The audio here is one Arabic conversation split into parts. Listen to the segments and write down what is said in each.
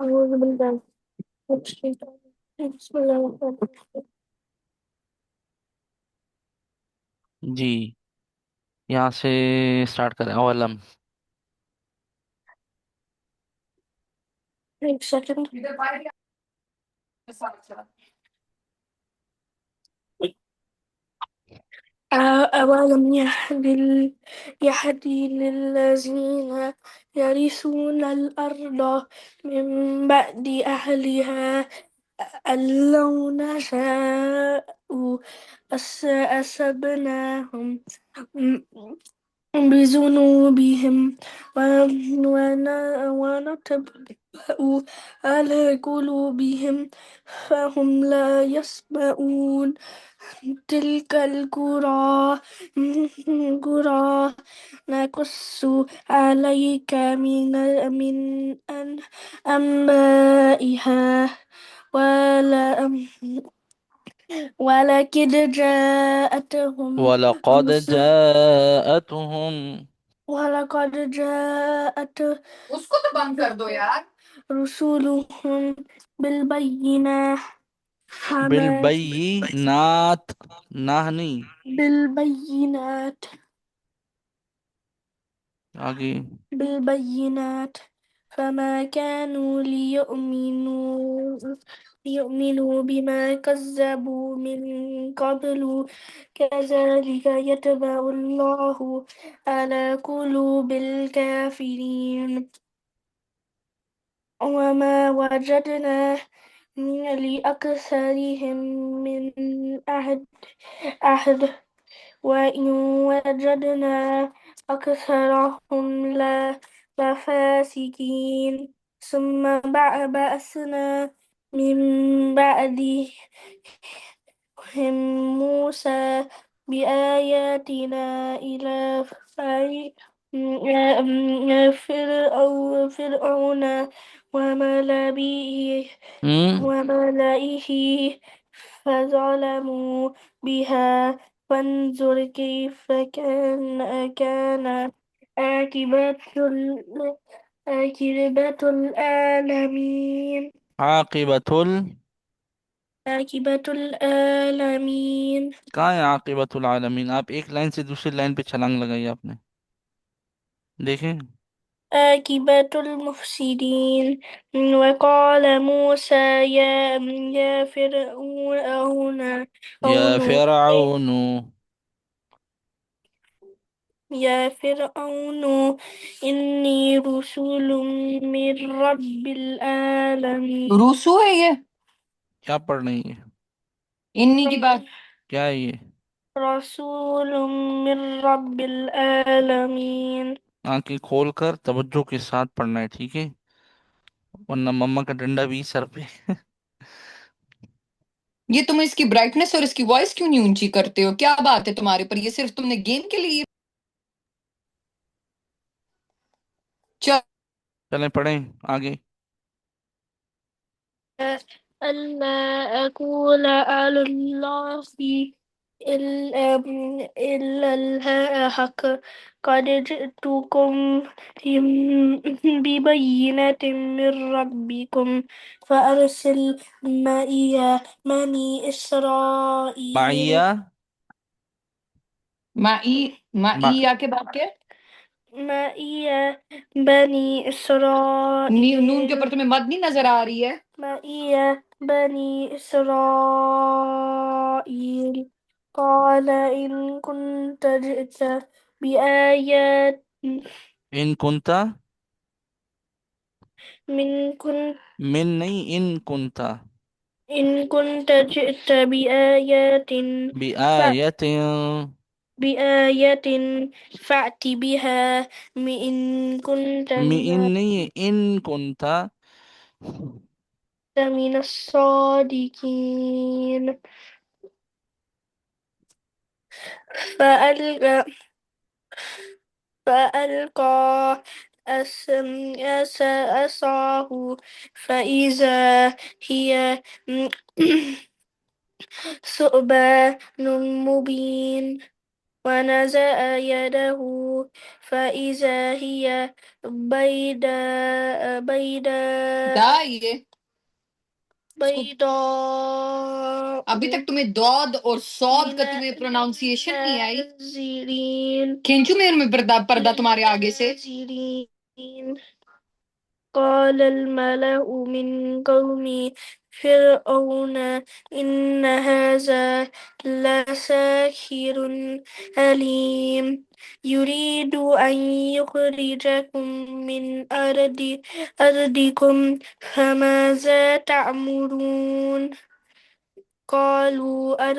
أعوذ بالله من الشيطان الرجيم. بسم الله الرحمن الرحيم. जी। यहाँ से स्टार्ट करें अवलम। एक सेकंड। أولم يهدي للذين يرثون الأرض من بعد أهلها أن لو نشاء أصبناهم بذنوبهم ونطبع على قلوبهم فهم لا يسمعون. تلك القرى نقص عليك من أنبائها ولا ولقد جاءتهم ولقد رسل جاءتهم ولقد جاءت उसको तो बंद कर दो यार رسلهم بالبينات فما بالبينات نهني بالبينات आगे। بالبينات فما كانوا ليؤمنوا بما كذبوا من قبل كذلك يتبع الله على قلوب الكافرين وما وجدنا لأكثرهم من أحد وإن وجدنا أكثرهم لفاسقين ثم بعثنا من بعدهم موسى بآياتنا إلى فرعون وملئه हम्म। وملئه فظلموا بها فانظر كيف كان عاقبة العالمين. عاقبة عاقبة العالمين. कहाँ है आकिबतुल आलमीन? आप एक लाइन से दूसरी लाइन पे छलांग लगाई आपने। देखें। عاقبة المفسدين. وقال موسى يا فرعون يا فرعون. يا فرعون إني رسول من رب العالمين रूसू है ये क्या पढ़ रही है? इन्हीं की बात क्या है ये? रसूल من رب العالمين आंखें खोल कर तवज्जो के साथ पढ़ना है, ठीक है? वरना मम्मा का डंडा भी सर पे। ये तुम इसकी ब्राइटनेस और इसकी वॉइस क्यों नहीं ऊंची करते हो? क्या बात है तुम्हारे पर? ये सिर्फ तुमने गेम के लिए चल चलें पढ़ें आगे। ألا أقول على الله إلا الحق قد جئتكم ببينة من ربكم فأرسل معي بني إسرائيل معية. माई مع आके बात क्या معي بني नून के ऊपर إسرائيل तुम्हें मद नहीं नजर आ रही है معي بني إسرائيل قال إن كنت جئت بآيات إن كنت. من كنت من नहीं इन कुंता। إن كنت جئت بآيات بآية. بآية فأت بها إن كنت इन नहीं है इन कुंता। من الصادقين فألقى فألقى عصاه فإذا هي ثعبان مبين ونزع يده فإذا هي بيضاء दा ये بيضاء अभी तक तुम्हें दौद और सौद का तुम्हें प्रोनाउंसिएशन नहीं आई। ناظرين खींचू मेरे में पर्दा पर्दा तुम्हारे आगे से। ناظرين قال الملأ من قوم فرعون إن هذا لساحر عليم يريد أن يخرجكم من أرضكم فماذا تأمرون قالوا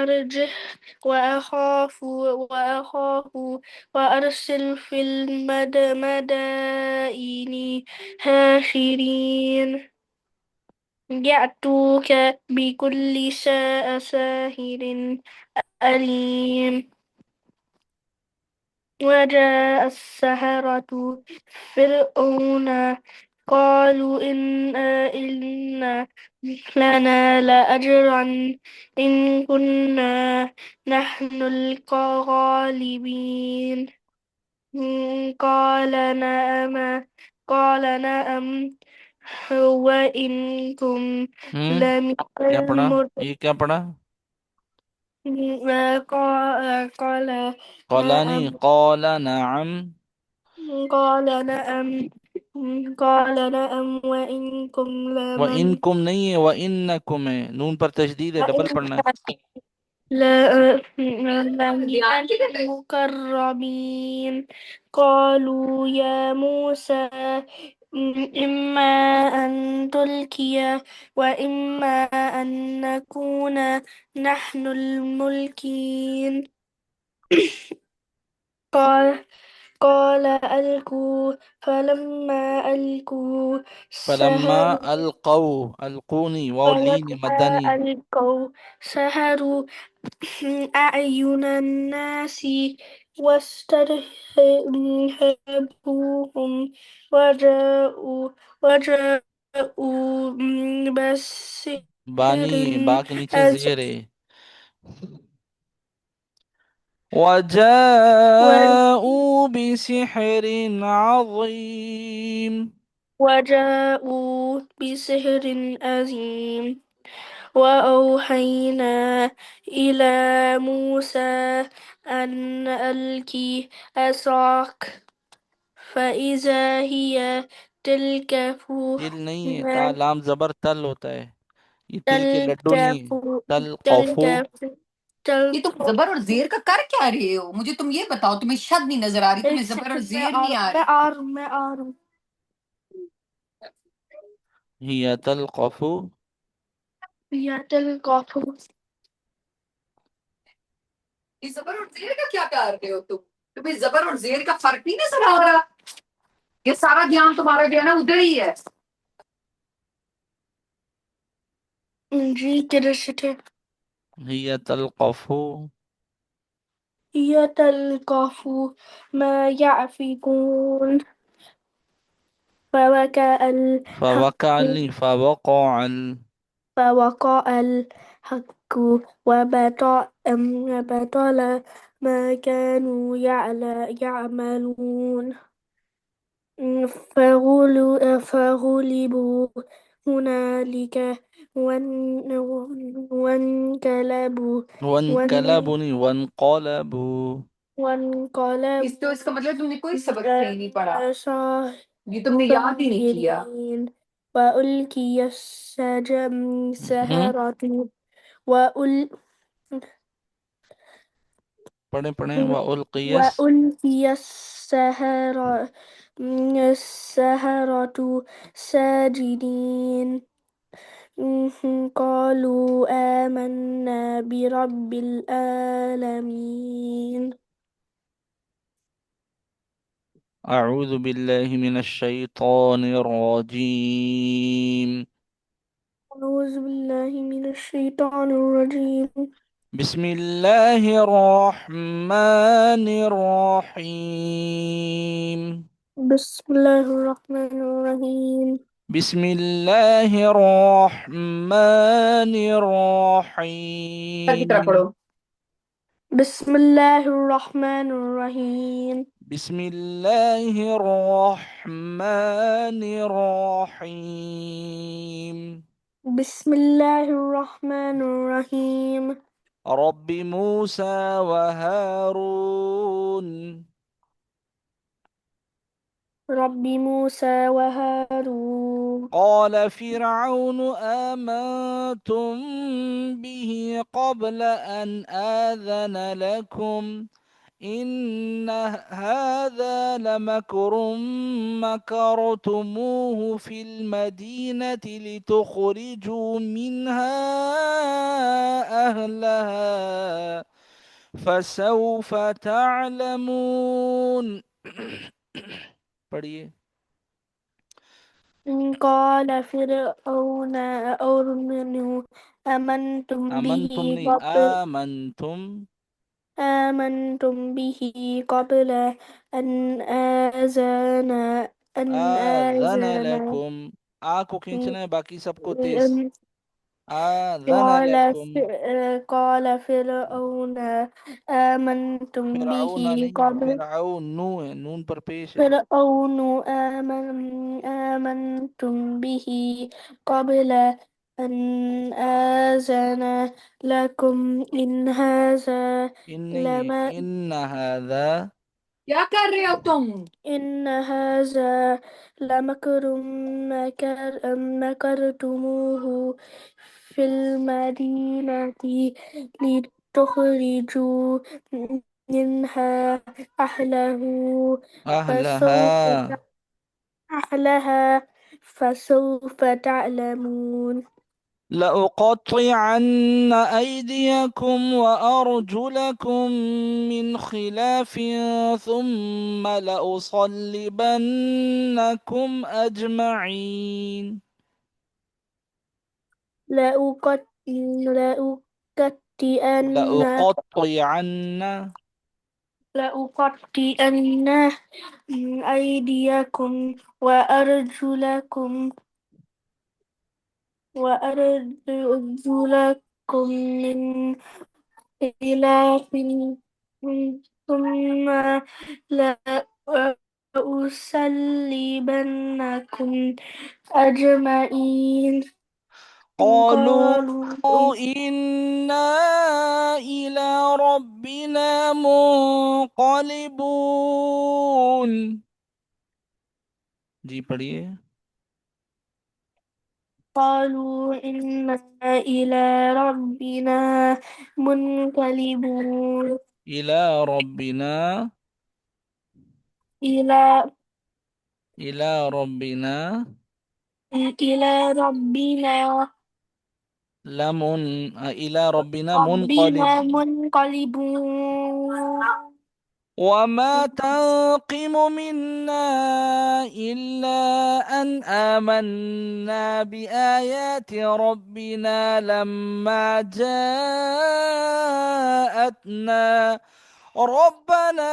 أرجه وأخاف وأرسل في المدائن هاشرين يأتوك بكل ساحر أليم وجاء السحرة فرعون قالوا إن لنا لأجرا إن كنا نحن الغالبين قال نعم قال نعم وإنكم لمن क्या पढ़ा? ये क्या पढ़ा? قال कौलानी نعم कौला नाम। قال نعم قال نعم وإنكم व لمن इनकुम नहीं है, व इन्नकुम है, नून पर तशदीद है, डबल पढ़ना है। لا لمن المقربين قالوا يا موسى إما أن تلقي وإما أن نكون نحن الملكين قال قال ألقوا فلما ألقوا फलम्मा سحروا अलकौ, अलकूनी वाउलीनी فلما मदनी। ألقوا سحروا أعين الناس واسترهبوهم وجاءوا وجاءوا بسحر बानी बा के नीचे عظيم जेर है। वजाऊ बिसिहर अज़ीम। وجاءوا بسحر عظيم وأوحينا إلى موسى أن ألق عصاك فإذا هي تلقف तिल नहीं है, ता ما लाम जबर तल होता है। ये तिल के लड्डू नहीं تلقف है। तल कफू। تلقف ये तुम जबर और जेर का कर क्या रहे हो? मुझे तुम ये बताओ, तुम्हें शद नहीं नजर आ रही, तुम्हें एक जबर और सेकंड जेर नहीं आ रही। मैं आ रहा हूँ हिया तल कफू। या تلقف ये जबर और जेर का क्या कर रहे हो तुम? तुम्हें जबर और जेर का फर्क नहीं नजर आ रहा? ये सारा ध्यान तुम्हारा जो है ना उधर ही है। जी كده हिया तल कफू। يتلقف ما يعفكون فوقع الحق فوقع الحق وبطل ما كانوا يعملون فغلبوا هنالك وانقلبوا वनकलबुनी वनकलबू। وانقلبوا इसका मतलब तुमने कोई सबक सही नहीं पढ़ा। صاغرين ये तुमने याद ही नहीं किया। وألقي हम्म। السحرة وأل पढ़े पढ़े व उल्कियस। وألقي السحرة ساجدين قالوا آمنا برب العالمين أعوذ بالله من الشيطان الرجيم. أعوذ بالله من الشيطان الرجيم بسم الله الرحمن الرحيم. بسم الله الرحمن الرحيم بسم الله الرحمن की तरह الرحيم. पढ़ो بسم الله الرحمن الرحيم. بسم الله الرحمن الرحيم. بسم الله الرحمن الرحيم. رب موسى وهارون. رب موسى وهارون. قال فرعون آمنتم به قبل أن آذن لكم إن هذا لمكر مكرتموه في المدينة لتخرجوا منها أهلها فسوف تعلمون. पढ़िए। قال فرعون آمنتم به अमन तुम नहीं, قبل आमन तुम। آمنتم به قبل أن آذن أن आज़न آذन लकुम। आ को खींचना है, बाकी सबको तेज। आज़न قال लकुम। قال فرعون آمنتم به फिरौन नहीं, قبل फिरौन नू है, नून पर पेश है। فرعون آمنتم به قبل أن آذن لكم إن هذا इन नहीं है, لما इन هذا। क्या कर रहे हो तुम? إن هذا لمكر مكرتموه في المدينة لتخرجوا منها أهله فسوف أهلها أهلها فسوف تعلمون. لأقطعن أيديكم وأرجلكم من خلاف ثم لأصلبنكم أجمعين. لأقطئن لأقطعن لأقطئن أيديكم وأرجلكم من خلاف ثم لأصلبنكم أجمعين. قالوا قالوا إنا إلى ربنا منقلبون। जी पढ़िए। قالوا إنا إلى ربنا منقلبون. إلى ربنا إلى إلى ربنا إلى ربنا إلى ربنا منقلب. منقلبون. وما تنقم منا إلا أن آمنا بآيات ربنا لما جاءتنا ربنا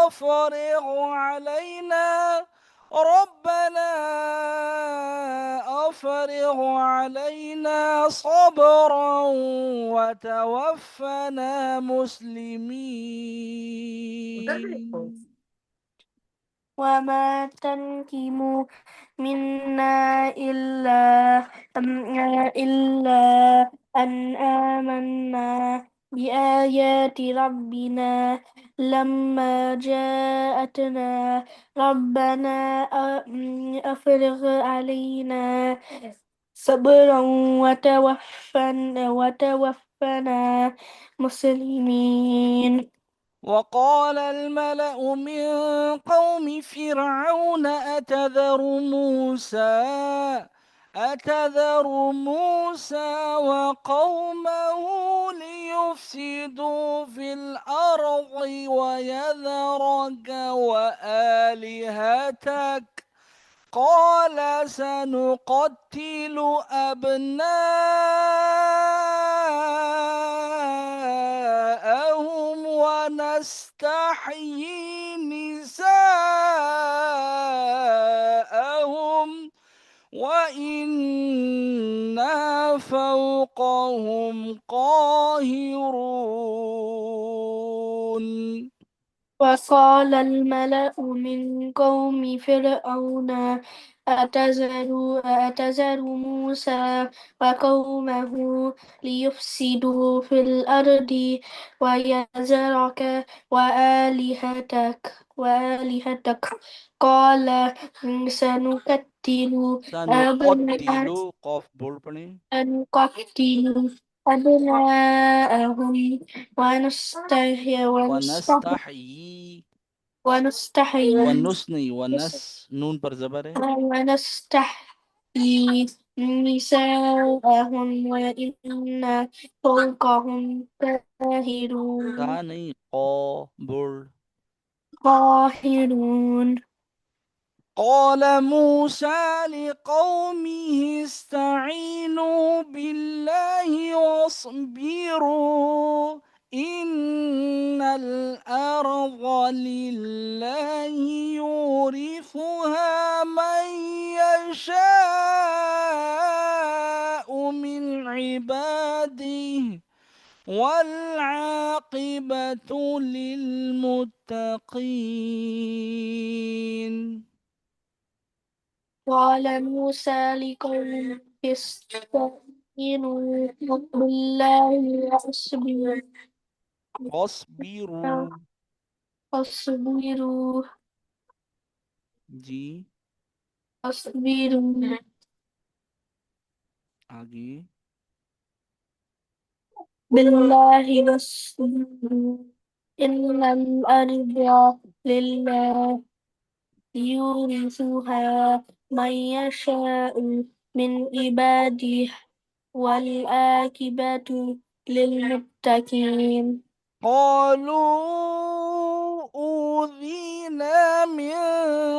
أفرغ علينا ربنا أفرغ علينا صبرا وتوفنا उधर देखो। مسلمين। وما تنقم منا إلا أن آمنا بآيات ربنا لما جاءتنا ربنا أفرغ علينا صبرا وتوفنا مسلمين. وقال الملأ من قوم فرعون أتذر موسى وقومه ليفسدوا في الأرض ويذرك وآلهتك قال سنقتل أبناءهم ونستحيي نساءهم وإنا فوقهم وهم قاهرون. وقال الملأ من قوم فرعون أتذر موسى وقومه ليفسدوا في الأرض ويذرك وآلهتك قال سنقتل سنقتل قاف بول पढ़ें نقتل أبناءهم ونستحيي ونستحيي ونستحيي ونس नहीं ونس नून पर जबर है ونستحيي نساءهم وإنا فوقهم था قاهرون नहीं قا बुल. قاهرون قال موسى لقومه استعينوا بالله واصبروا إن الأرض لله يورثها من يشاء من عباده والعاقبة للمتقين. قال موسى لقومه استعينوا بالله واصبروا واصبروا जी واصبروا आगे بالله واصبروا إن الأرض لله يورثها من يشاء من عباده والعاقبة للمتقين قالوا أوذينا من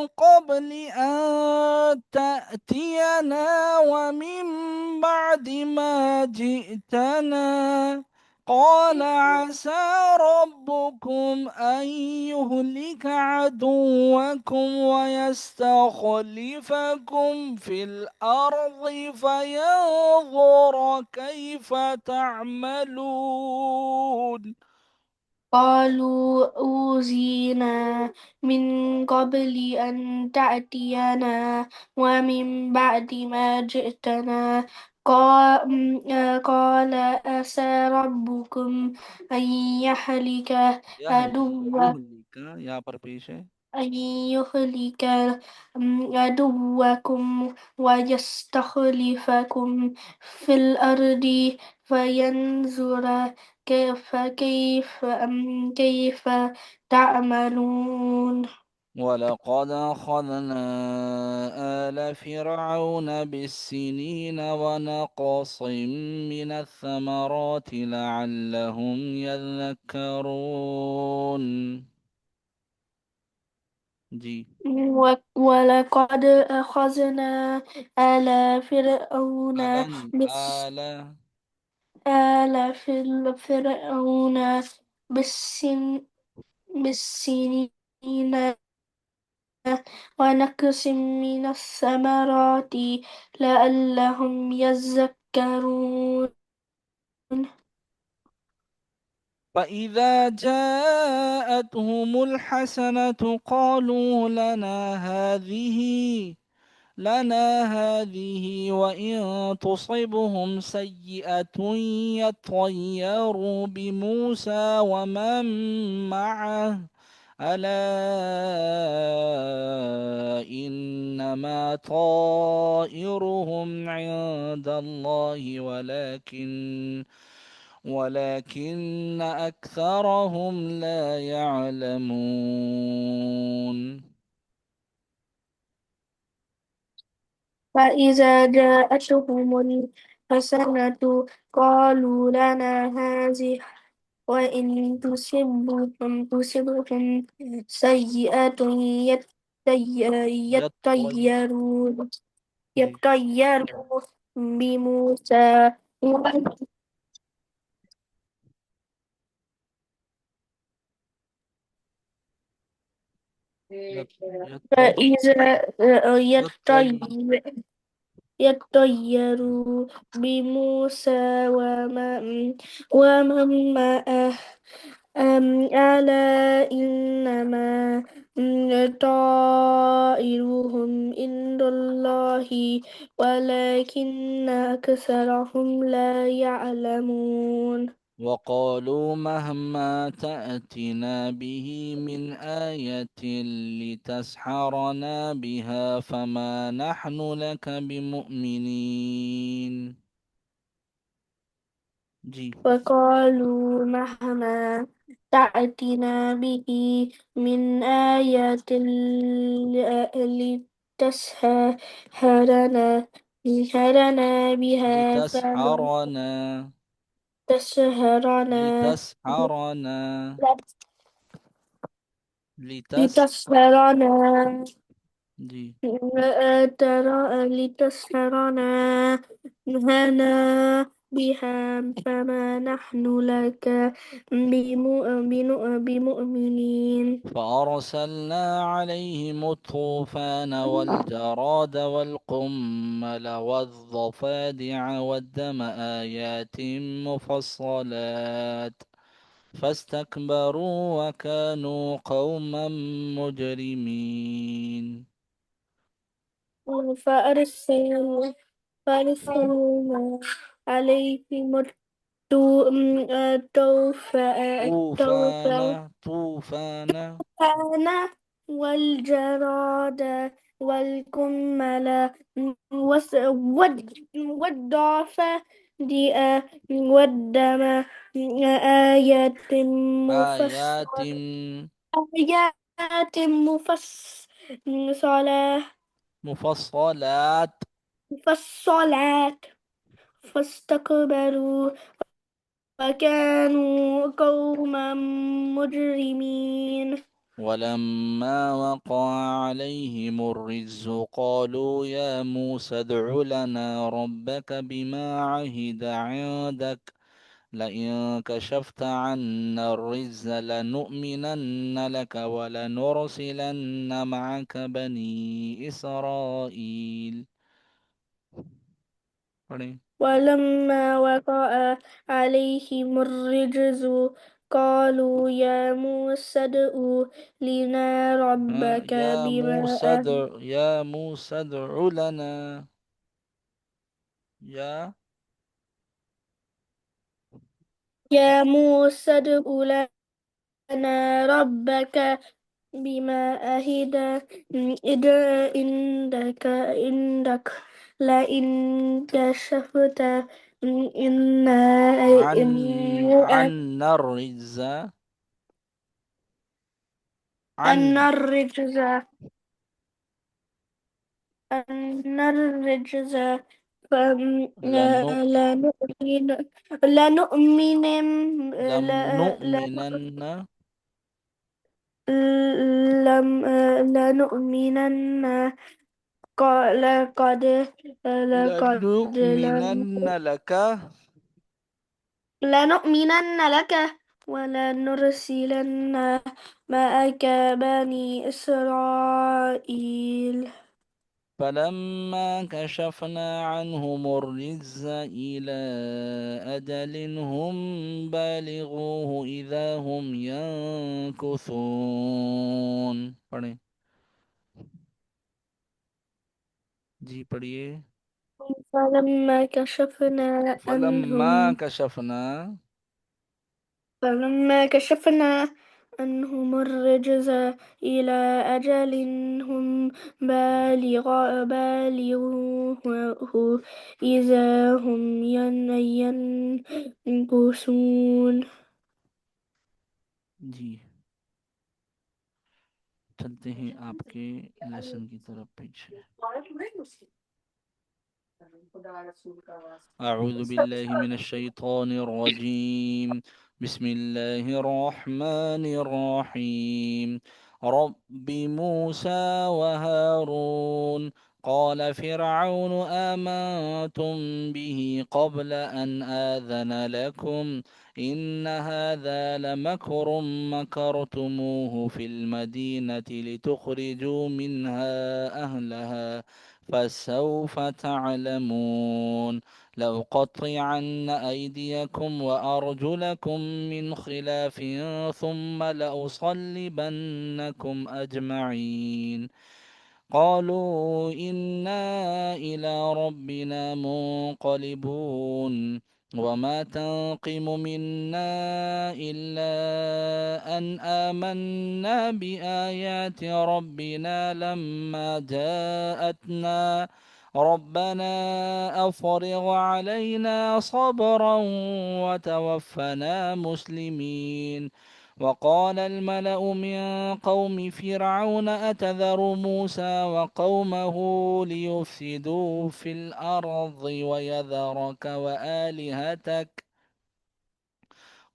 قبل أن تأتينا ومن بعد ما جئتنا قال عسى ربكم أن يهلك عدوكم ويستخلفكم في الأرض فينظر كيف تعملون. قالوا أوذينا من قبل أن تأتينا ومن بعد ما جئتنا قال عسى ربكم أن يهلك عدوكم يهلك यहाँ पर पेश है أن يهلك عدوكم ويستخلفكم في الأرض فينظر كيف تعملون ولقد أخذنا آل فرعون بالسنين ونقص من الثمرات لعلهم يذكرون. जी ولقد أخذنا آل فرعون ألن بس آل آل فرعون بالسن بالسنين ونقص من الثمرات لعلهم يذكرون فإذا جاءتهم الحسنة قالوا لنا هذه وإن تصبهم سيئة يطيروا بموسى ومن معه ألا إنما طائرهم عند الله ولكن أكثرهم لا يعلمون. فإذا جاءتهم الحسنة قالوا لنا هذه وإن تصبهم سيئة يطير يطيروا जी يطيروا بموسى يط- يطير فإذا يطير يطيروا بموسى ومن معه ألا إنما طائرهم عند الله ولكن أكثرهم لا يعلمون وقالوا مهما تأتنا به من آية لتسحرنا بها فما نحن لك بمؤمنين. जी। وقالوا مهما تأتنا به من آية لتسحرنا بها فما لتسحرنا تسحرنا لتسحرنا لتس لتسحرنا जी। ترى لتسحرنا هنا بها فما نحن لك بمؤمنين فأرسلنا عليهم الطوفان والجراد والقمل والضفادع والدم آيات مفصلات فاستكبروا وكانوا قوما مجرمين. فأرسلنا فأرسلنا عليهم طوفان الطوفان طوفان الطوفان والجراد والقمل والضفادع والدم آيات آيات مفصلة آيات مفصلة مفصلات مفصلات فاستكبروا وكانوا قوما مجرمين ولما وقع عليهم الرجز قالوا يا موسى ادع لنا ربك بما عهد عندك لئن كشفت عنا الرجز لنؤمنن لك ولنرسلن معك بني إسرائيل. पढ़ें। ولما وقع عليهم الرجز قالوا يا موسى ادع لنا ربك يا موسى ادع لنا يا يا موسى ادع لنا ربك بما أهد عندك لئن كشفت عن عنا الرجز أن عن الرجز أن الرجز لنؤ لنؤمن لنؤمن لم لا- نؤمنن لم لنؤمنن لقد لنؤمنن لك لنؤمنن لك ولنرسلن معك بني إسرائيل فلما كشفنا عنهم الرجز إلى أجل هم بالغوه إذا هم ينكثون। पढ़ें। जी पढ़िए। فلما كشفنا فلما كشفنا فلما كشفنا عنهم الرجز إلى أجل هم بالغوه إذا هم ينكثون जी चलते हैं आपके लेसन की तरफ पीछे। أعوذ بالله من الشيطان الرجيم بسم الله الرحمن الرحيم رب موسى وهارون قال فرعون آمنتم به قبل أن آذن لكم إن هذا لمكر مكرتموه في المدينة لتخرجوا منها أهلها فسوف تعلمون. لأقطعن أيديكم وأرجلكم من خلاف ثم لأصلبنكم أجمعين. قالوا إنا إلى ربنا منقلبون. وما تنقم منا إلا أن آمنا بآيات ربنا لما جاءتنا. ربنا أفرغ علينا صبرا وتوفنا مسلمين. وقال الملأ من قوم فرعون أتذر موسى وقومه ليفسدوا في الأرض ويذرك وآلهتك.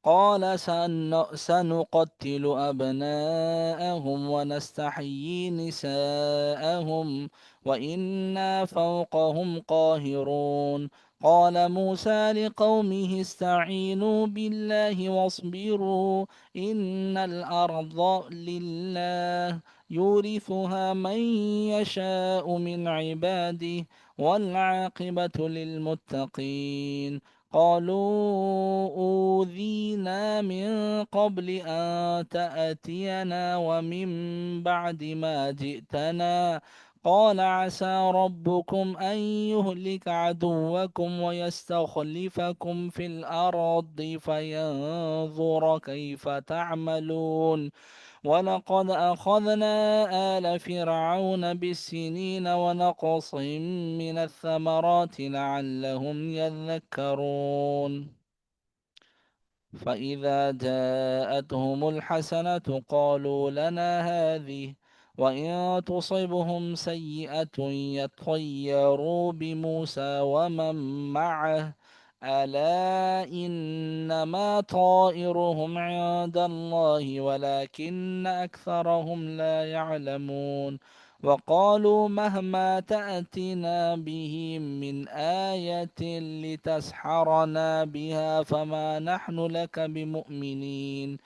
قال سنقتل أبناءهم ونستحيي نساءهم وإنا فوقهم قاهرون. قال موسى لقومه استعينوا بالله واصبروا إن الأرض لله يورثها من يشاء من عباده والعاقبة للمتقين. قالوا أوذينا من قبل أن تأتينا ومن بعد ما جئتنا. قال عسى ربكم أن يهلك عدوكم ويستخلفكم في الأرض فينظر كيف تعملون. ولقد أخذنا آل فرعون بالسنين ونقص من الثمرات لعلهم يذكرون. فإذا جاءتهم الحسنة قالوا لنا هذه وإن تصبهم سيئة يطيروا بموسى ومن معه ألا إنما طائرهم عند الله ولكن أكثرهم لا يعلمون. وقالوا مهما تأتنا به من آية لتسحرنا بها فما نحن لك بمؤمنين.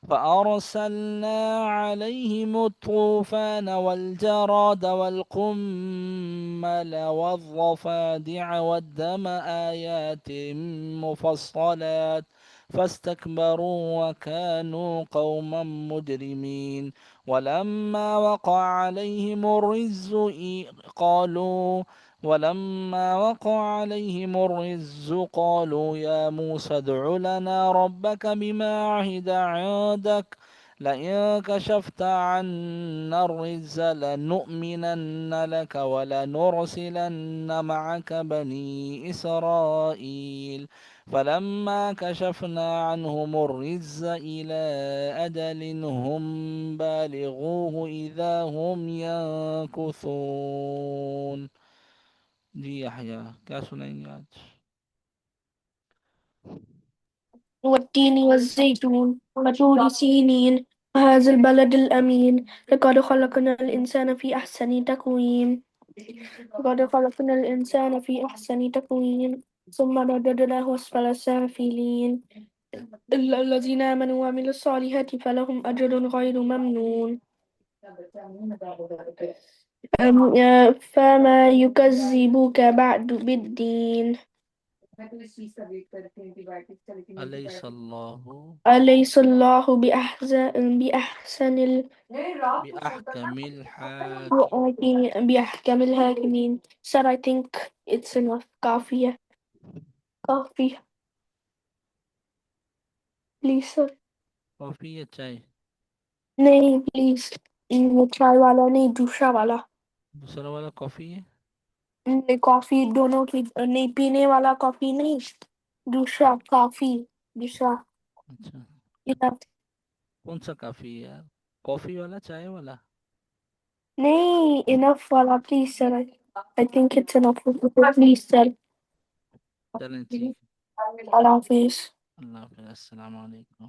فأرسلنا عليهم الطوفان والجراد والقمل والضفادع والدم آيات مفصلات فاستكبروا وكانوا قوما مجرمين. ولما وقع عليهم الرجز قالوا يا موسى ادع لنا ربك بما عهد عندك لئن كشفت عنا الرجز لنؤمنن لك ولنرسلن معك بني إسرائيل. فلما كشفنا عنهم الرجز إلى أجل هم بالغوه إذا هم ينكثون. जी यحया क्या सुनाएंगे आज। والتين والزيتون وطور سينين وهذا البلد الأمين لقد خلقنا الإنسان في أحسن تقويم لقد خلقنا الإنسان في أحسن تقويم ثم رددناه أسفل سافلين إلا الذين آمنوا وعملوا الصالحات فلهم أجر غير ممنون فما يكذبك بعد بالدين अलैहि सल्लाहु أليس الله بأحسن بأحكم الحاكم. بأحكم الحاكمين. Sir, I think it's enough. काफी है. Please, sir. कॉफी या चाय। नहीं, please. वो चाय वाला नहीं, दूसरा वाला. दूसरा वाला कॉफी है। नहीं, कॉफी दोनों की नहीं, पीने वाला कॉफी नहीं, दूसरा कॉफी, दूसरा. अच्छा Enough. कौन सा कॉफी है यार, कॉफी वाला चाय वाला। नहीं, enough वाला, please, sir. I think it's enough. Please, sir. चलें ठीक है। Allah Hafiz. अल्लाह हाफ़िज़, अस्सलाम वालेकुम।